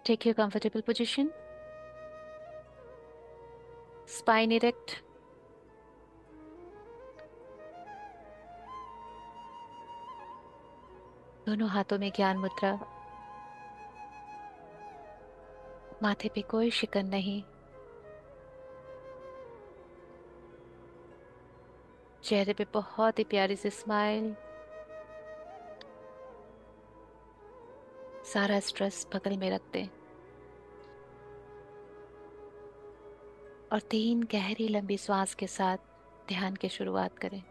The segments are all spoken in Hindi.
Take your comfortable position. Spine erect. दोनों हाथों में ज्ञान मुद्रा। माथे पे कोई शिकन नहीं। चेहरे पे बहुत ही प्यारी सी स्माइल। सारा स्ट्रेस बगल में रख दे और 3 गहरी लंबी श्वास के साथ ध्यान की शुरुआत करें।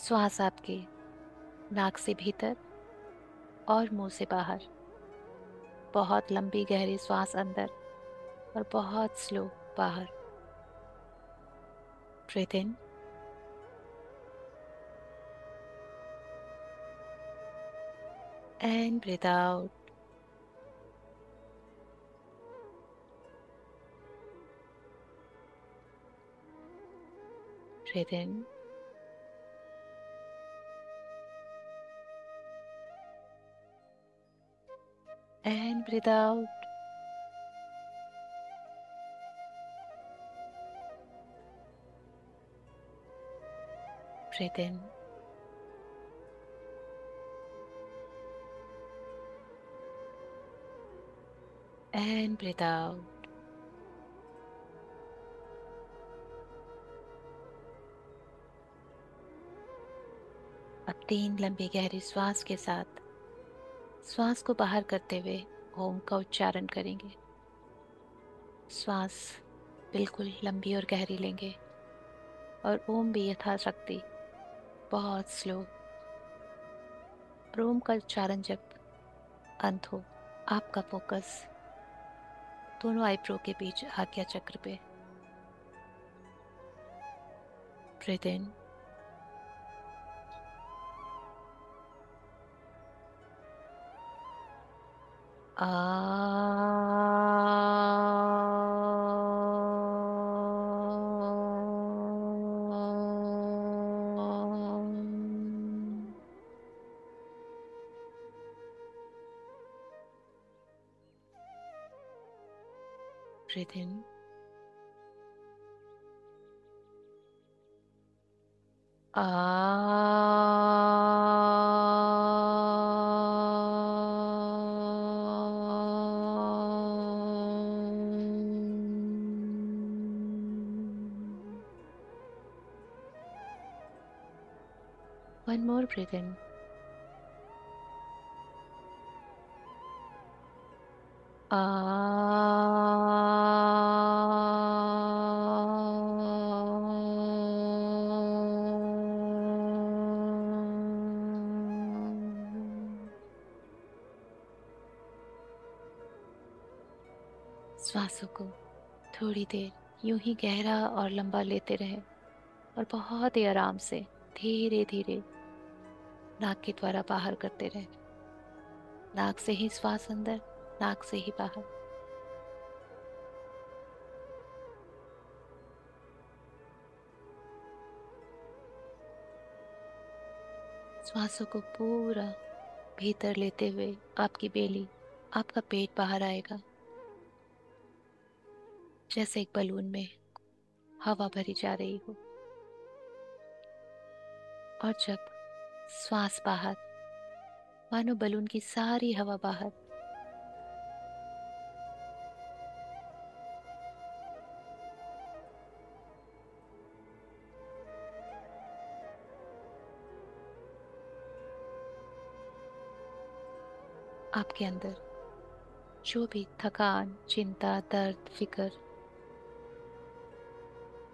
श्वास आपके नाक से भीतर और मुंह से बाहर। बहुत लंबी गहरी श्वास अंदर और बहुत स्लो बाहर। Breathe in and breathe out. Breathe in and breathe out. Breathe in and breathe out. अब 3 लंबी गहरी श्वास के साथ श्वास को बाहर करते हुए ओम का उच्चारण करेंगे। श्वास बिल्कुल लंबी और गहरी लेंगे और ओम भी यथाशक्ति बहुत स्लो। और ओम का उच्चारण जब अंत हो, आपका फोकस दोनों आईब्रो के बीच आज्ञा चक्र पे। Breathe in breathe in one more breathe in श्वासों को थोड़ी देर यूं ही गहरा और लंबा लेते रहे और बहुत ही आराम से धीरे धीरे नाक के द्वारा बाहर करते रहे। नाक से ही श्वास अंदर, नाक से ही बाहर। श्वासों को पूरा भीतर लेते हुए आपकी बेली, आपका पेट बाहर आएगा। जैसे एक बलून में हवा भरी जा रही हो। और जब श्वास बाहर, मानो बलून की सारी हवा बाहर। आपके अंदर जो भी थकान, चिंता, दर्द, फिक्र,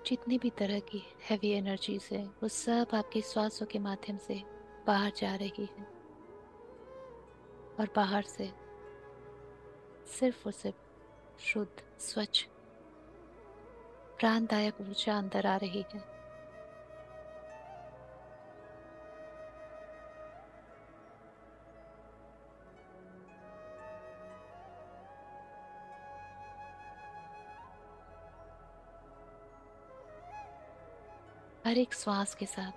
जितनी भी तरह की हैवी एनर्जीज है, वो सब आपके श्वासों के माध्यम से बाहर जा रही है। और बाहर से सिर्फ और सिर्फ शुद्ध, स्वच्छ, प्राणदायक ऊर्जा अंदर आ रही है। हर एक श्वास के साथ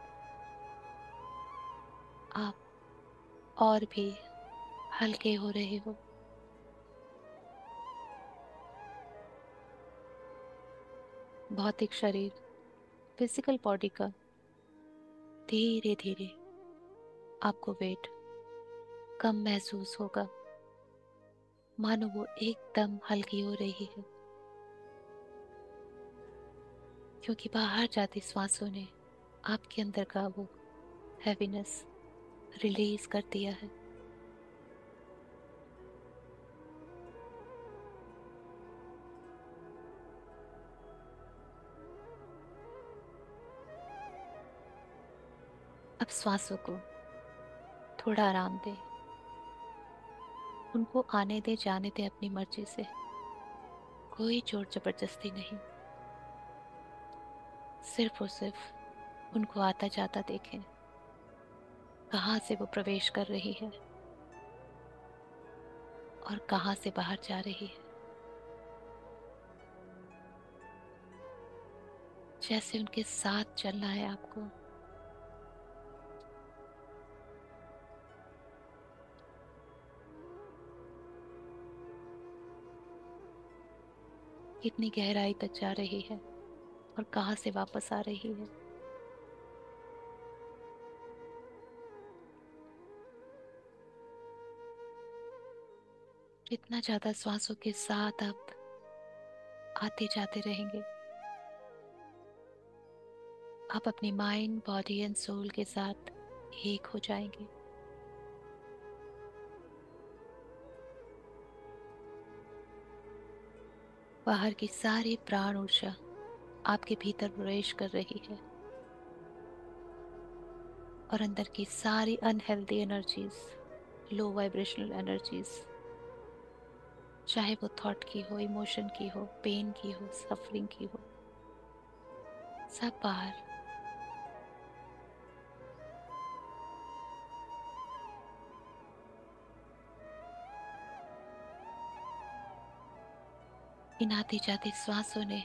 आप और भी हल्के हो रहे हो। भौतिक शरीर, फिजिकल बॉडी का धीरे धीरे आपको वेट कम महसूस होगा, मानो वो एकदम हल्की हो रही है, क्योंकि बाहर जाती सांसों ने आपके अंदर का वो हैवीनेस रिलीज कर दिया है। अब सांसों को थोड़ा आराम दे, उनको आने दे जाने दे अपनी मर्जी से, कोई जोर जबरदस्ती नहीं। सिर्फ और सिर्फ उनको आता जाता देखें, कहाँ से वो प्रवेश कर रही है और कहाँ से बाहर जा रही है। जैसे उनके साथ चलना है आपको। कितनी गहराई तक जा रही है और कहाँ से वापस आ रही है। कितना ज्यादा श्वासों के साथ आप आते जाते रहेंगे, आप अपनी माइंड बॉडी एंड सोल के साथ एक हो जाएंगे। बाहर की सारी प्राण ऊर्जा आपके भीतर प्रवेश कर रही है और अंदर की सारी अनहेल्दी एनर्जीज, लो वाइब्रेशनल एनर्जीज, चाहे वो थॉट की हो, इमोशन की हो, पेन की हो, सफरिंग की हो, सब बाहर। इन आती जाती श्वासों ने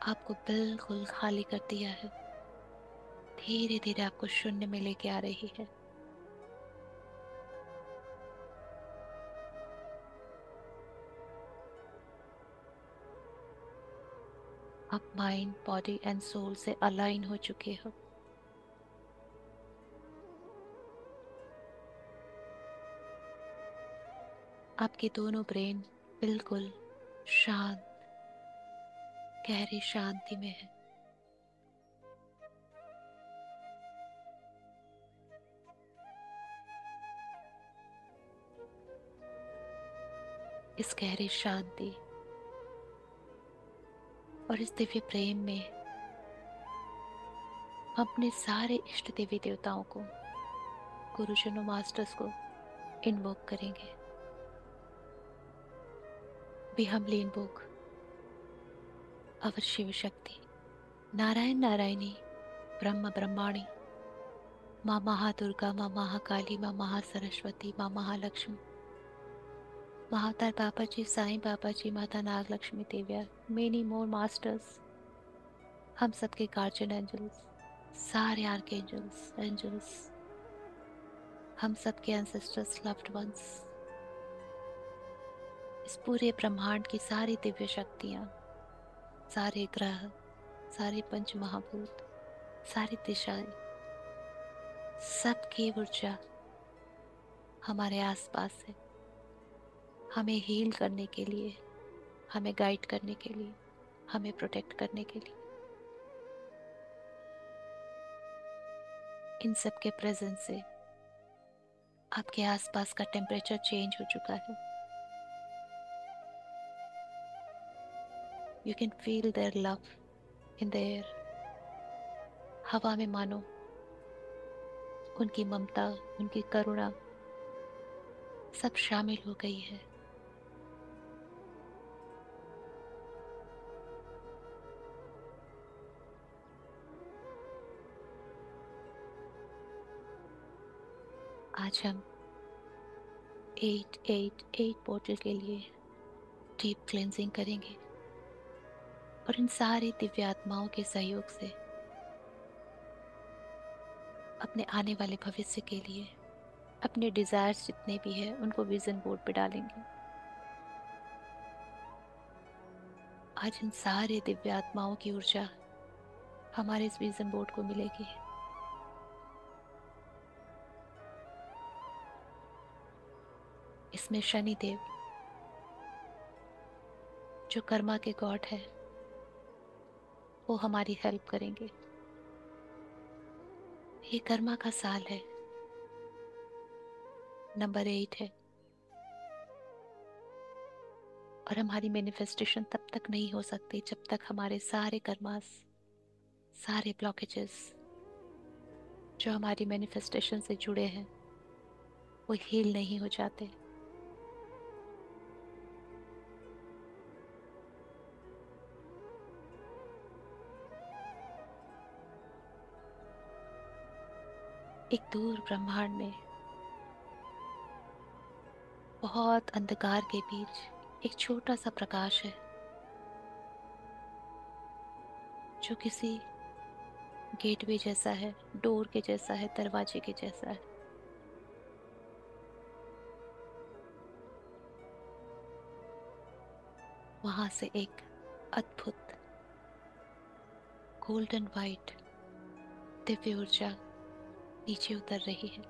आपको बिल्कुल खाली कर दिया है, धीरे धीरे आपको शून्य में लेके आ रही है। आप माइंड बॉडी एंड सोल से अलाइन हो चुके हो। आपके दोनों ब्रेन बिल्कुल शांत, गहरी शांति में है। इस गहरी शांति और इस दिव्य प्रेम में अपने सारे इष्ट देवी देवताओं को, गुरुजनों, मास्टर्स को इन्वोक करेंगे। We humbly invoke our Shiv Shakti, Narayan Narayani, ब्रह्म ब्रह्माणी, माँ महादुर्गा, माँ महाकाली, माँ महासरस्वती, माँ महालक्ष्मी, महाअवतार बाबा जी, साईं बाबा जी, माता नाग लक्ष्मी देविया, मेनी मोर मास्टर्स, हम सबके गार्जियन एंजल्स, सारे आर्कएंजल्स, एंजल्स, हम सबके एंसेस्टर्स, लव्ड वंस, इस पूरे ब्रह्मांड की सारी दिव्य शक्तियाँ, सारे ग्रह, सारे पंच महाभूत, सारी दिशाएं, सबकी ऊर्जा हमारे आसपास है, हमें हील करने के लिए, हमें गाइड करने के लिए, हमें प्रोटेक्ट करने के लिए। इन सब के प्रेजेंस से आपके आसपास का टेम्परेचर चेंज हो चुका है। You can feel their love in the air. हवा में मानो उनकी ममता, उनकी करुणा सब शामिल हो गई है। आज हम 888 पोर्टल के लिए डीप क्लेंजिंग करेंगे और इन सारी दिव्य आत्माओं के सहयोग से अपने आने वाले भविष्य के लिए अपने डिजायर्स जितने भी हैं उनको विजन बोर्ड पे डालेंगे। आज इन सारे दिव्य आत्माओं की ऊर्जा हमारे इस विजन बोर्ड को मिलेगी। इसमें शनि देव जो कर्मा के गॉड है वो हमारी हेल्प करेंगे। ये कर्मा का साल है, नंबर 8 है। और हमारी मैनिफेस्टेशन तब तक नहीं हो सकती जब तक हमारे सारे कर्मास, सारे ब्लॉकेजेस जो हमारी मैनिफेस्टेशन से जुड़े हैं वो हील नहीं हो जाते। एक दूर ब्रह्मांड में बहुत अंधकार के बीच एक छोटा सा प्रकाश है जो किसी गेटवे जैसा है, डोर के जैसा है, दरवाजे के जैसा है। वहां से एक अद्भुत गोल्डन वाइट दिव्य ऊर्जा नीचे उतर रही है,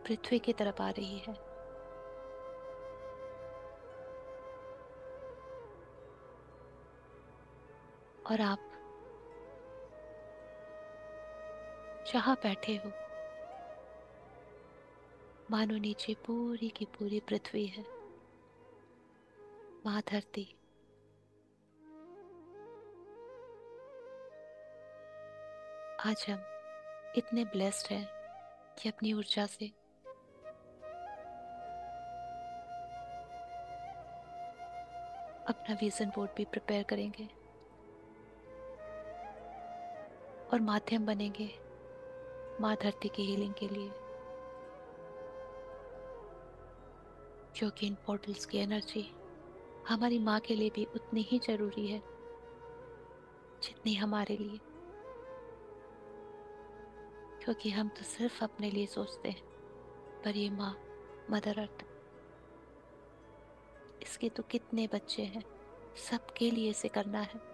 पृथ्वी की तरफ आ रही है। और आप जहां बैठे हो मानो नीचे पूरी की पूरी पृथ्वी है, माँ धरती। आज हम इतने ब्लेस्ड हैं कि अपनी ऊर्जा से अपना विजन बोर्ड भी प्रिपेयर करेंगे और माध्यम बनेंगे माँ धरती की हीलिंग के लिए। क्योंकि इन पोर्टल्स की एनर्जी हमारी माँ के लिए भी उतनी ही जरूरी है जितनी हमारे लिए। क्योंकि हम तो सिर्फ अपने लिए सोचते हैं, पर ये माँ, मदर अर्थ, इसके तो कितने बच्चे हैं, सबके लिए इसे करना है।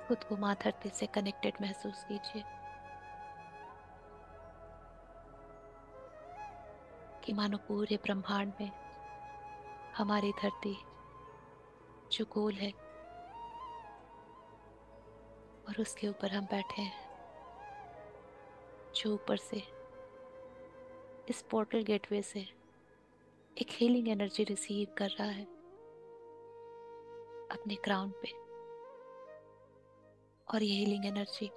खुद को माँ धरती से कनेक्टेड महसूस कीजिए कि मानो पूरे ब्रह्मांड में हमारी धरती जो गोल है और उसके ऊपर हम बैठे हैं, जो ऊपर से इस पोर्टल गेटवे से एक हीलिंग एनर्जी रिसीव कर रहा है अपने क्राउन पे। और ये हीलिंग एनर्जी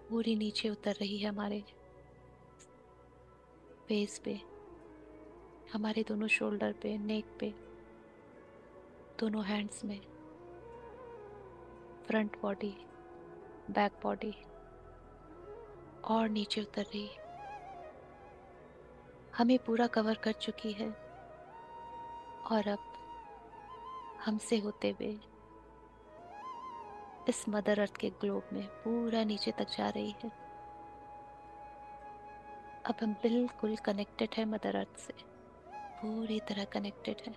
पूरी नीचे उतर रही है हमारे फेस पे, हमारे दोनों शोल्डर पे, नेक पे, दोनों हैंड्स में, फ्रंट बॉडी, बैक बॉडी, और नीचे उतर रही, हमें पूरा कवर कर चुकी है। और अब हमसे होते हुए इस मदर अर्थ के ग्लोब में पूरा नीचे तक जा रही है। अब हम बिल्कुल कनेक्टेड है मदर अर्थ से, पूरी तरह कनेक्टेड है।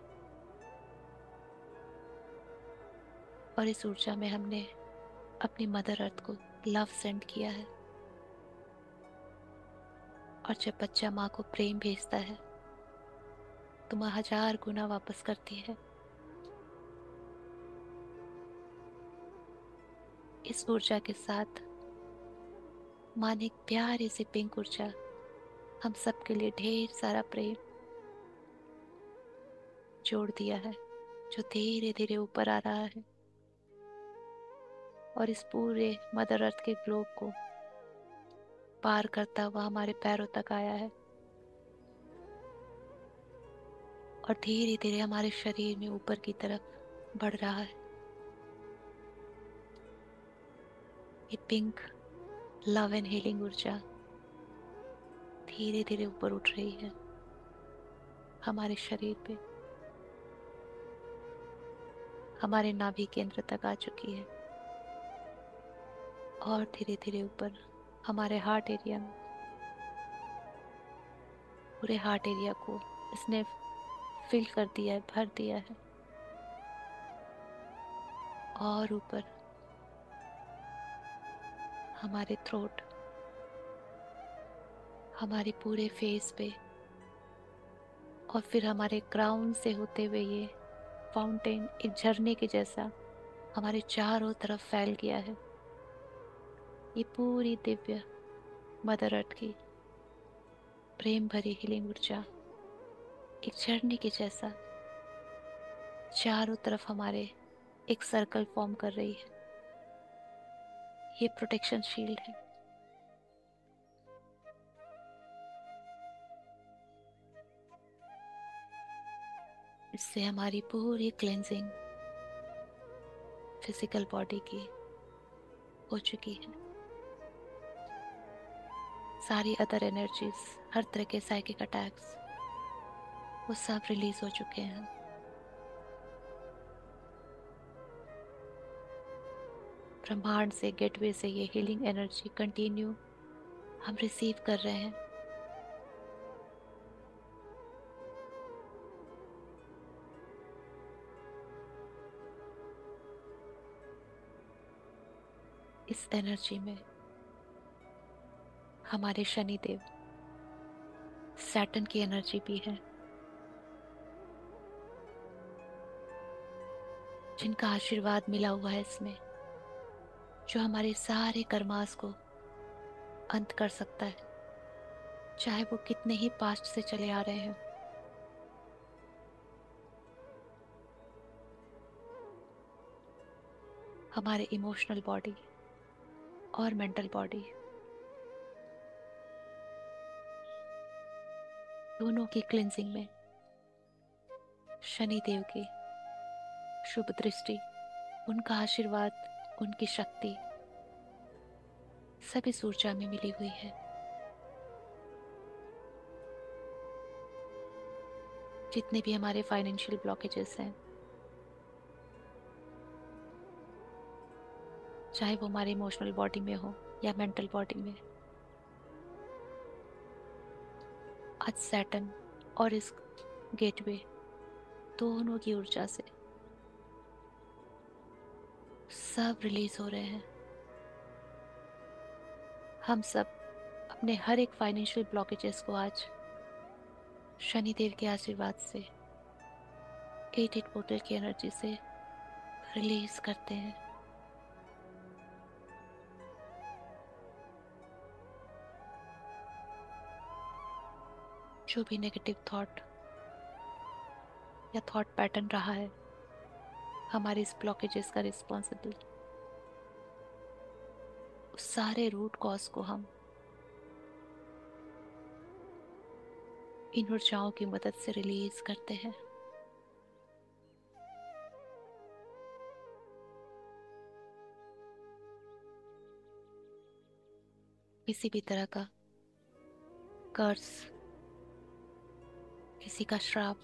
और इस ऊर्जा में हमने अपनी मदर अर्थ को लव सेंड किया है। और जब बच्चा माँ को प्रेम भेजता है तो माँ 1000 गुना वापस करती है। इस ऊर्जा के साथ माँ ने एक प्यारी सी पिंक ऊर्जा हम सबके लिए ढेर सारा प्रेम जोड़ दिया है, जो धीरे धीरे ऊपर आ रहा है और इस पूरे मदर अर्थ के ग्लोब को पार करता हुआ हमारे पैरों तक आया है और धीरे धीरे हमारे शरीर में ऊपर की तरफ बढ़ रहा है। ये पिंक लव एंड हीलिंग ऊर्जा धीरे धीरे ऊपर उठ रही है हमारे शरीर पे, हमारे नाभि केंद्र तक आ चुकी है और धीरे धीरे ऊपर हमारे हार्ट एरिया में, पूरे हार्ट एरिया को इसने फिल कर दिया है, भर दिया है। और ऊपर हमारे थ्रोट, हमारे पूरे फेस पे, और फिर हमारे क्राउन से होते हुए ये फाउंटेन एक झरने के जैसा हमारे चारों तरफ फैल गया है। ये पूरी दिव्य मदर अर्थ की प्रेम भरी हीलिंग ऊर्जा एक झरने के जैसा चारों तरफ हमारे एक सर्कल फॉर्म कर रही है। ये प्रोटेक्शन शील्ड है। इससे हमारी पूरी क्लेंजिंग फिजिकल बॉडी की हो चुकी है। सारी अदर एनर्जीज, हर तरह के साइकिक अटैक्स, वो सब रिलीज हो चुके हैं। ब्रह्मांड से, गेटवे से ये हीलिंग एनर्जी कंटिन्यू हम रिसीव कर रहे हैं। इस एनर्जी में हमारे शनिदेव सैटर्न की एनर्जी भी है, जिनका आशीर्वाद मिला हुआ है इसमें, जो हमारे सारे कर्मास को अंत कर सकता है, चाहे वो कितने ही पास्ट से चले आ रहे हैं। हमारे इमोशनल बॉडी और मेंटल बॉडी दोनों की क्लिनजिंग में शनि देव की शुभ दृष्टि, उनका आशीर्वाद, उनकी शक्ति सभी इस ऊर्जा में मिली हुई है। जितने भी हमारे फाइनेंशियल ब्लॉकेजेस हैं, चाहे वो हमारे इमोशनल बॉडी में हो या मेंटल बॉडी में, आज सैटर्न और इस गेटवे दोनों की ऊर्जा से सब रिलीज हो रहे हैं। हम सब अपने हर एक फाइनेंशियल ब्लॉकेजेस को आज शनि देव के आशीर्वाद से 8 पोर्टल की एनर्जी से रिलीज करते हैं। जो भी नेगेटिव थॉट या थॉट पैटर्न रहा है हमारे इस ब्लॉकेजेस का रिस्पॉन्सिबल, उस सारे रूट कॉज को हम इन ऊर्जाओं की मदद से रिलीज करते हैं। किसी भी तरह का कर्ज, किसी का श्राप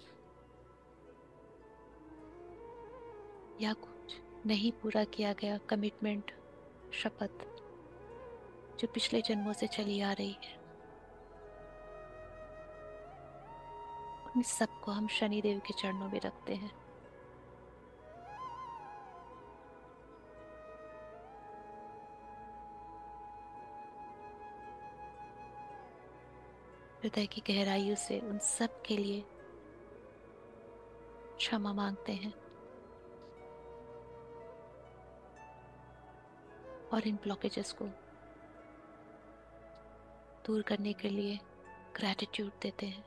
या कुछ नहीं पूरा किया गया कमिटमेंट, शपथ जो पिछले जन्मों से चली आ रही है, उन सबको हम शनि देव के चरणों में रखते हैं। हृदय की गहराइयों से उन सब के लिए क्षमा मांगते हैं और इन ब्लॉकेजेस को दूर करने के लिए ग्रैटिट्यूड देते हैं।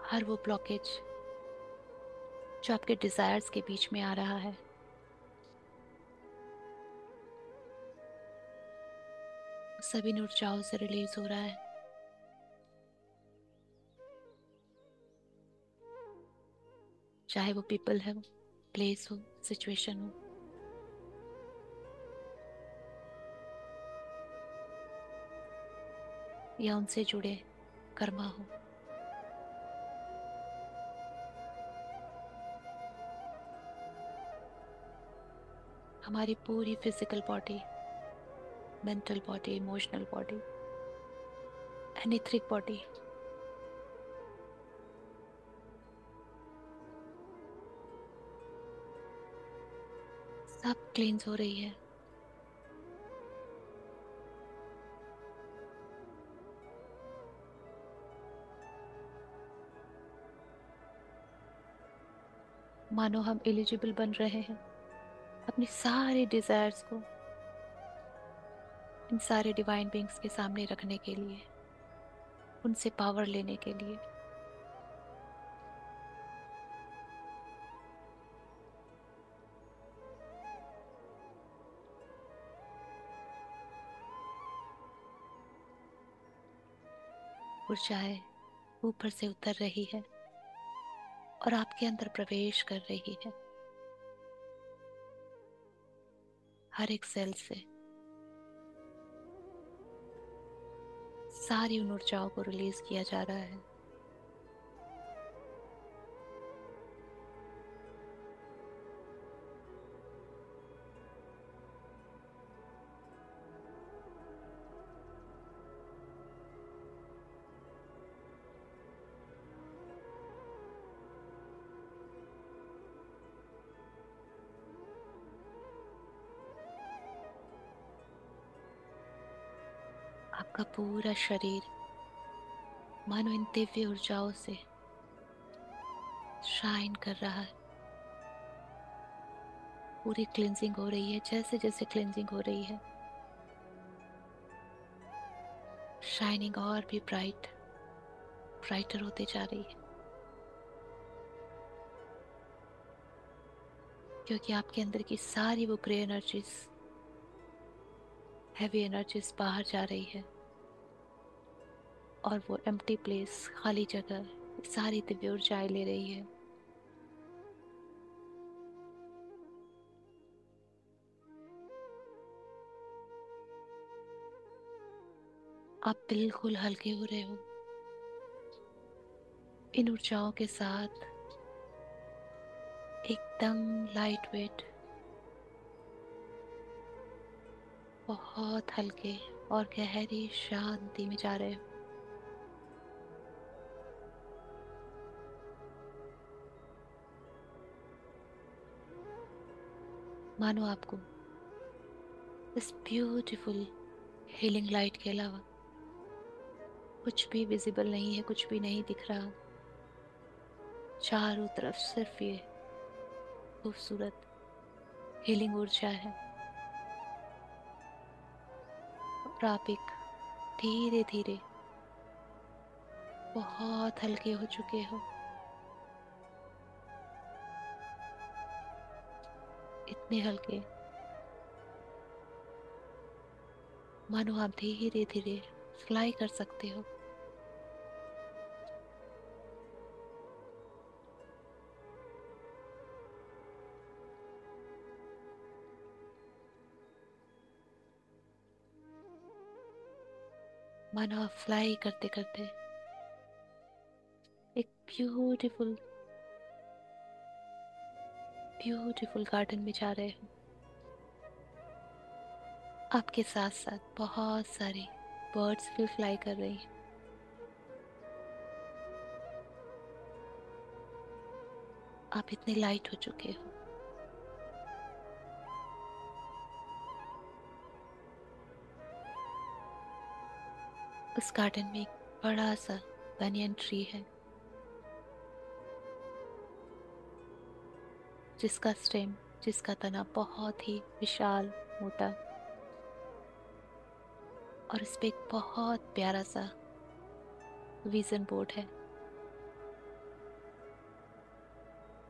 हर वो ब्लॉकेज जो आपके डिजायर्स के बीच में आ रहा है, सभी ऊर्जाओं से रिलीज हो रहा है। चाहे वो पीपल है, प्लेस हो, सिचुएशन हो, या उनसे जुड़े कर्मा हो। हमारी पूरी physical body, mental body, emotional body, etheric body, सब क्लींस हो रही है। मानो हम एलिजिबल बन रहे हैं अपनी सारी डिजायर्स को इन सारे डिवाइन बींग्स के सामने रखने के लिए, उनसे पावर लेने के लिए। ऊर्जाएं ऊपर से उतर रही है और आपके अंदर प्रवेश कर रही है, हर एक सेल से सारी उन ऊर्जाओं को रिलीज किया जा रहा है। आपका पूरा शरीर मानो इन दिव्य ऊर्जाओं से शाइन कर रहा है। पूरी क्लिंजिंग हो रही है, जैसे जैसे क्लिंजिंग हो रही है, शाइनिंग और भी ब्राइटर होते जा रही है। क्योंकि आपके अंदर की सारी वो ग्रे एनर्जीज, हैवी एनर्जीज बाहर जा रही है और वो एम्प्टी प्लेस, खाली जगह, सारी दिव्य ऊर्जाएं ले रही है। आप बिल्कुल हल्के हो रहे हो इन ऊर्जाओं के साथ, एकदम लाइट वेट, बहुत हल्के और गहरी शांति में जा रहे हो। मानो आपको इस ब्यूटीफुल हीलिंग लाइट के अलावा कुछ भी विजिबल नहीं है, कुछ भी नहीं दिख रहा। चारों तरफ सिर्फ ये खूबसूरत हीलिंग ऊर्जा है और आप एक धीरे धीरे बहुत हल्के हो चुके हो। इतने हल्के मानो आप धीरे धीरे फ्लाई कर सकते हो। मानो आप फ्लाई करते करते एक ब्यूटीफुल ब्यूटीफुल गार्डन में जा रहे हो। आपके साथ साथ बहुत सारी बर्ड्स भी फ्लाई कर रही हैं। आप इतने लाइट हो चुके हो। उस गार्डन में एक बड़ा सा बनियन ट्री है जिसका स्टेम, जिसका तना बहुत ही विशाल, मोटा, और इस पे एक बहुत प्यारा सा विजन बोर्ड है।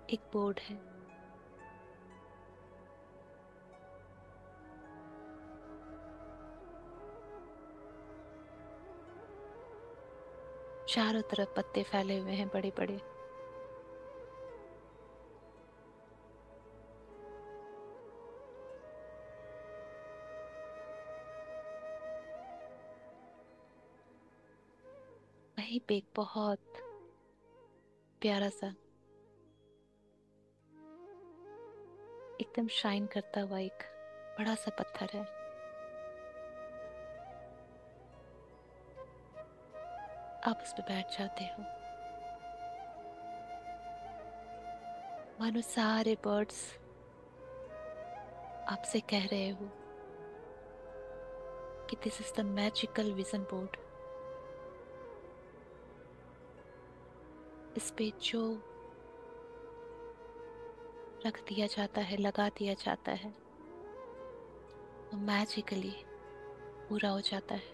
एक बोर्ड है, चारों तरफ पत्ते फैले हुए हैं बड़े बड़े। वहीं पे एक बहुत प्यारा सा, एकदम शाइन करता हुआ एक बड़ा सा पत्थर है। आप उस पर बैठ जाते हो। मानो सारे बर्ड्स आपसे कह रहे हो कि this is the magical vision board. इस पे जो रख दिया जाता है, लगा दिया जाता है, वो मैजिकली पूरा हो जाता है।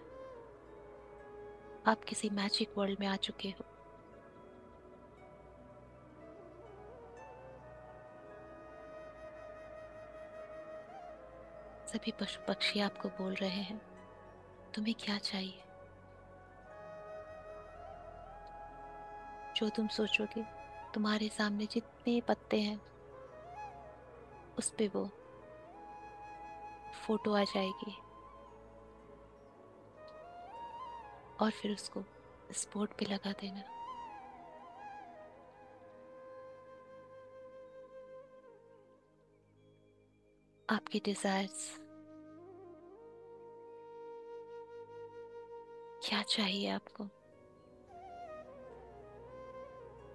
आप किसी मैजिक वर्ल्ड में आ चुके हो। सभी पशु पक्षी आपको बोल रहे हैं तुम्हें क्या चाहिए। जो तुम सोचोगे, तुम्हारे सामने जितने पत्ते हैं उस पे वो फोटो आ जाएगी, और फिर उसको इस बोर्ड पे लगा देना। आपके डिजायर्स, क्या चाहिए आपको,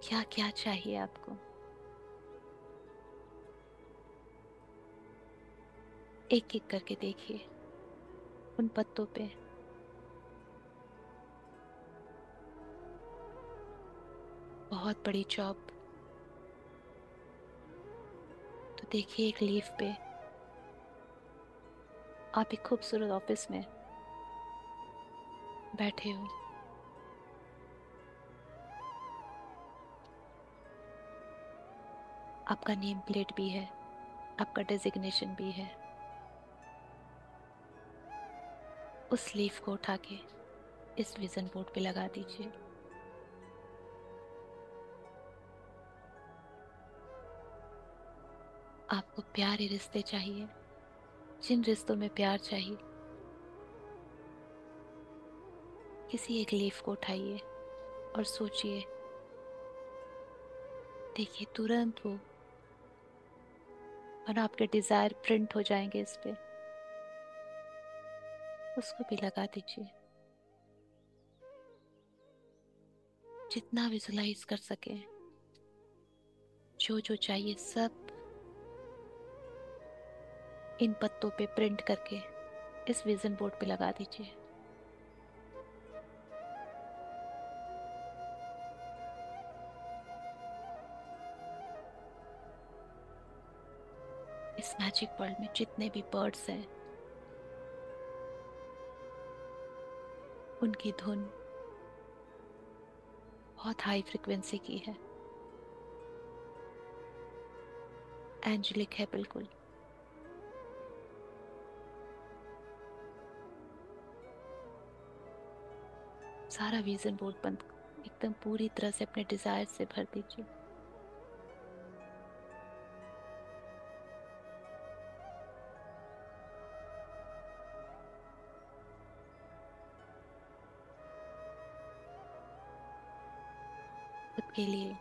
क्या क्या चाहिए आपको, एक एक करके देखिए उन पत्तों पे। बहुत बड़ी जॉब, तो देखिए एक लीफ पे आप एक खूबसूरत ऑफिस में बैठे हो। आपका नेम प्लेट भी है, आपका डेजिग्नेशन भी है। उस लीफ को उठा के इस विजन बोर्ड पे लगा दीजिए। आपको प्यारे रिश्ते चाहिए, जिन रिश्तों में प्यार चाहिए, किसी एक लीफ को उठाइए और सोचिए। देखिए तुरंत वो और आपके डिजायर प्रिंट हो जाएंगे इस पे। उसको भी लगा दीजिए। जितना विजुलाइज कर सके, जो जो चाहिए सब इन पत्तों पे प्रिंट करके इस विजन बोर्ड पे लगा दीजिए। इस मैजिक वर्ल्ड में जितने भी बर्ड्स हैं, उनकी धुन बहुत हाई फ्रिक्वेंसी की है, एंजेलिक है बिल्कुल। सारा विजन बोर्ड बंद, एकदम पूरी तरह से अपने डिजायर से भर दीजिए। खुद के लिए,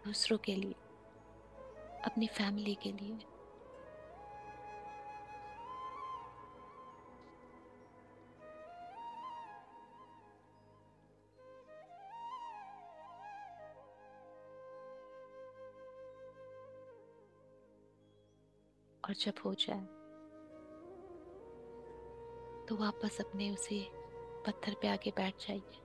दूसरों के लिए, अपनी फैमिली के लिए। और जब हो जाए तो वापस अपने उसी पत्थर पे आके बैठ जाइए।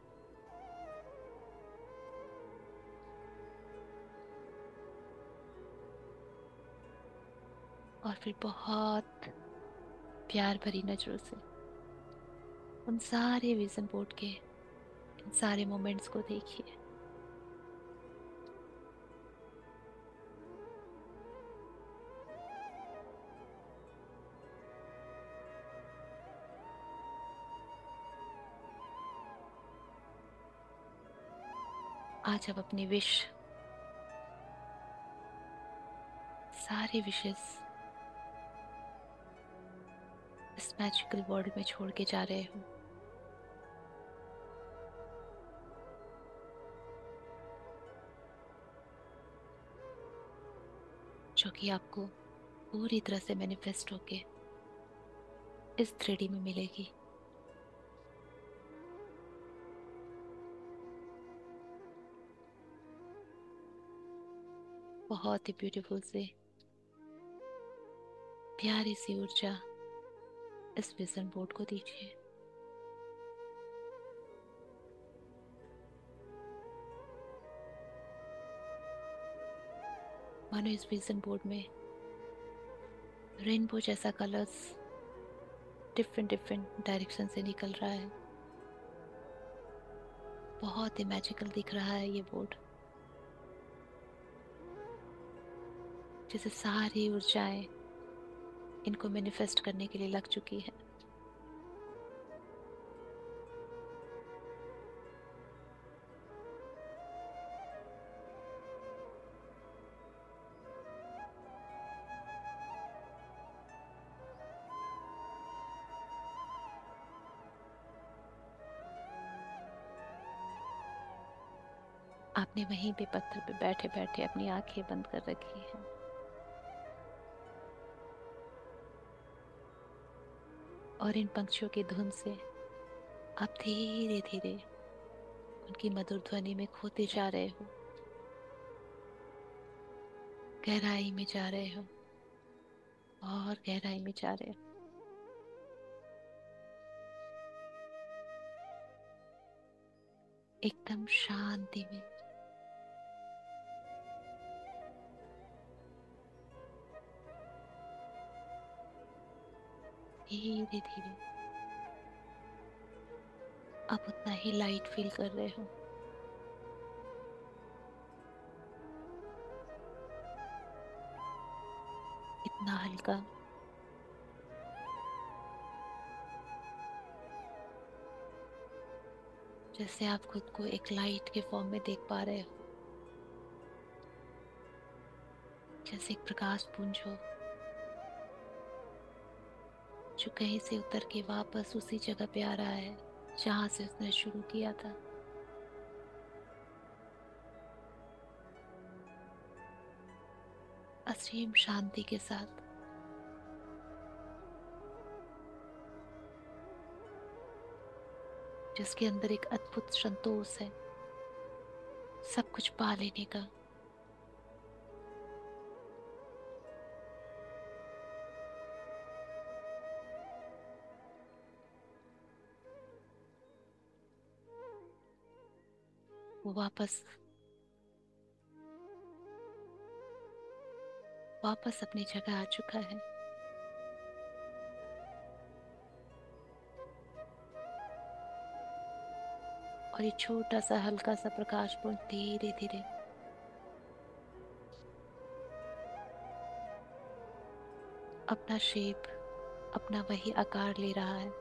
और फिर बहुत प्यार भरी नजरों से उन सारे विजन बोर्ड के इन सारे मोमेंट्स को देखिए। आज आप अपनी विश, सारे विशेस इस मैजिकल वर्ल्ड में छोड़ के जा रहे हो। जो कि आपको पूरी तरह से मैनिफेस्ट होके इस 3D में मिलेगी। बहुत ही ब्यूटीफुल से प्यारी सी ऊर्जा इस विजन बोर्ड को दीजिए। मानो इस विजन बोर्ड में रेनबो जैसा कलर्स डिफरेंट डिफरेंट डायरेक्शन से निकल रहा है। बहुत ही मैजिकल दिख रहा है ये बोर्ड, जैसे सारी ऊर्जाएं इनको मैनिफेस्ट करने के लिए लग चुकी है। आपने वहीं पे पत्थर पे बैठे बैठे अपनी आंखें बंद कर रखी है, और इन पंक्षियों की धुन से आप धीरे धीरे उनकी मधुर ध्वनि में खोते जा रहे हो, गहराई में जा रहे हो और गहराई में जा रहे हो। एकदम शांति में। धीरे धीरे आप उतना ही लाइट फील कर रहे हो। इतना हल्का, जैसे आप खुद को एक लाइट के फॉर्म में देख पा रहे हो, जैसे एक प्रकाश पुंज हो जो कहीं से उतर के वापस उसी जगह पे आ रहा है जहां से उसने शुरू किया था। असीम शांति के साथ। जिसके अंदर एक अद्भुत संतोष है सब कुछ पा लेने का। वो वापस अपनी जगह आ चुका है। और ये छोटा सा हल्का सा प्रकाश पुंज धीरे धीरे अपना शेप, अपना वही आकार ले रहा है।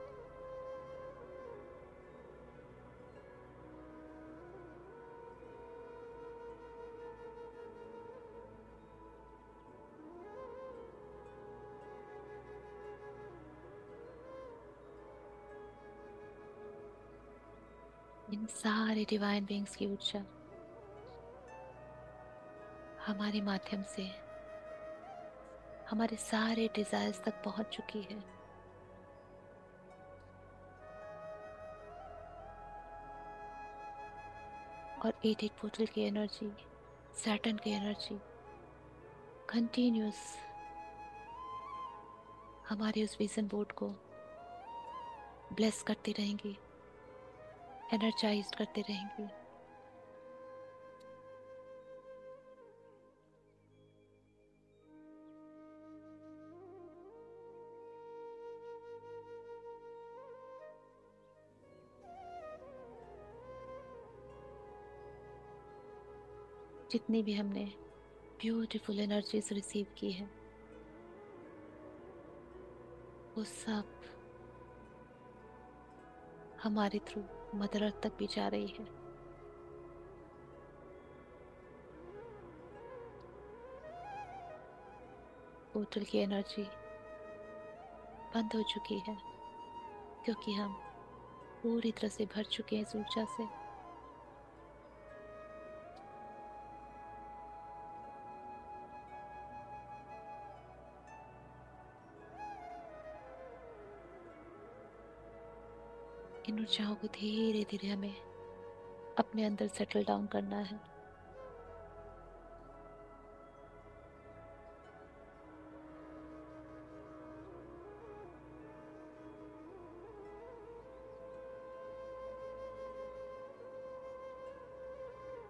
इन सारे डिवाइन बीइंग्स की ऊर्जा हमारे माध्यम से हमारे सारे डिजायर्स तक पहुंच चुकी है। और 88 पोर्टल की एनर्जी, सैटर्न की एनर्जी कंटिन्यूस हमारे उस विजन बोर्ड को ब्लेस करती रहेंगी, एनर्जाइज करते रहेंगी। जितनी भी हमने ब्यूटीफुल एनर्जीज रिसीव की है वो सब हमारे थ्रू मदर अर्थ तक भी जा रही है। पोर्टल की एनर्जी बंद हो चुकी है क्योंकि हम पूरी तरह से भर चुके हैं इस ऊर्जा से। इन ऊर्जाओं को धीरे धीरे हमें अपने अंदर सेटल डाउन करना है।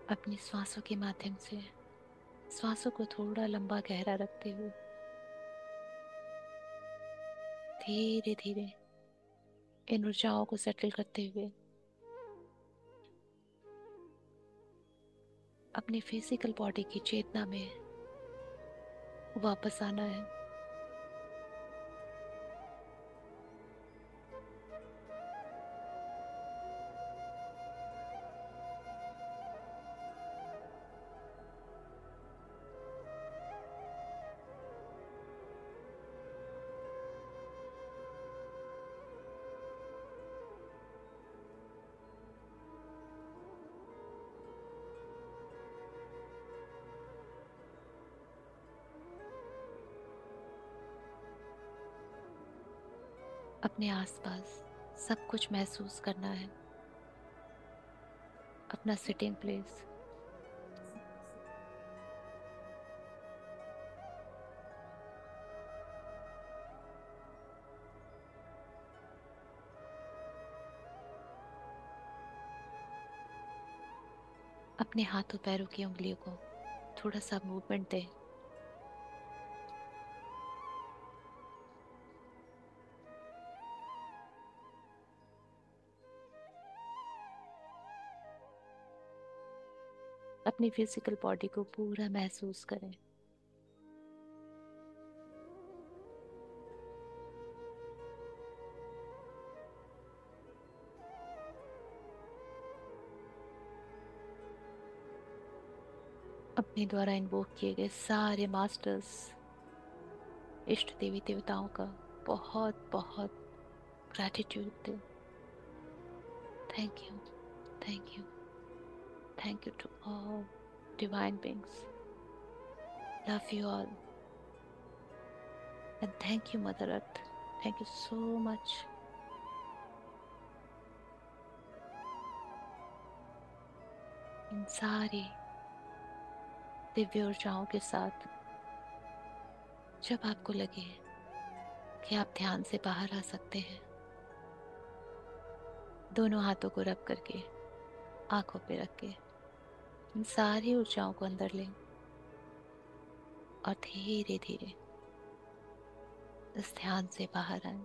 अपनी श्वासों के माध्यम से श्वासों को थोड़ा लंबा गहरा रखते हुए धीरे धीरे इन ऊर्जाओं को सेटल करते हुए अपनी फिजिकल बॉडी की चेतना में वापस आना है। अपने आसपास सब कुछ महसूस करना है। अपना सिटिंग प्लेस, अपने हाथों पैरों की उंगलियों को थोड़ा सा मूवमेंट दें। अपनी फिजिकल बॉडी को पूरा महसूस करें। अपने द्वारा इन्वोक किए गए सारे मास्टर्स, इष्ट देवी देवताओं का बहुत बहुत ग्रैटिट्यूड दे। Thank you, thank you, thank you to all divine beings. Love you all and thank you mother earth. Thank you so much. इन सारी दिव्य ऊर्जाओं के साथ जब आपको लगे कि आप ध्यान से बाहर आ सकते हैं, दोनों हाथों को रब करके आंखों पे रख के इन सारी ऊर्जाओं को अंदर लें और धीरे धीरे इस ध्यान से बाहर आए।